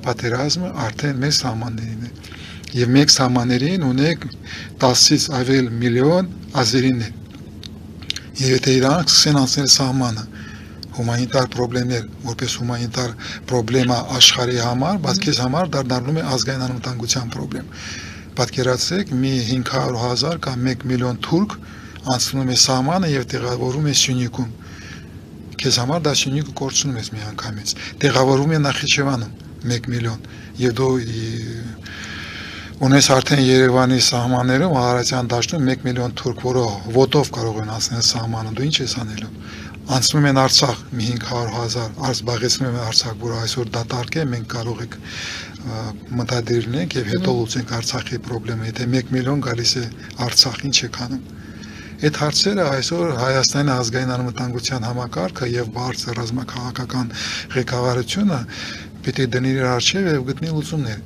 պատերազմը արդեն մեր սահմաններին է։ Եվ մեկ սահմաններին ունեք 10-ից ավել միլիոն ազերիներ։ Եվ եթե իրանք սկսեն անցնել սահմանը, հումանիտար պրոբլեմներ, որպես հումանիտար պրոբլեմա աշխարհի համար, բայց քեզ համար դառնում է ազգային անվտանգության պրոբլեմ։ Պատկերացրեք, մի 500,000 կամ 1 միլիոն թուրք անցնում է սահմանը եւ տեղավորվում է Սյունիքում։ Քեզ համար դա Սյունիքը կորցնում ես միանգամից։ Տեղավորվում է Նախիջևանում 1 միլիոն եւ դու ունես արդեն Երևանի սահմաններում Արարատյան դաշտում 1 միլիոն թուրք, որը ոտով կարող են անցնել սահմանը, դու ինչ ես անելու։ Անցնում են Արցախ մի 500,000, զբաղեցնում են Արցախ, որ այսօր դատարկ է, մենք կարող ենք մտադիր լինենք եւ հետո լուծենք Արցախի խնդրը, եթե 1 միլիոն գալիս է Արցախ, ինչ է կանում։ Այդ հարցերը այսօր Հայաստանի ազգային անվտանգության համակարգը եւ բարձր ռազմաքաղաքական ղեկավարությունը պիտի դնի իր առջեւ եւ գտնի լուծումներ։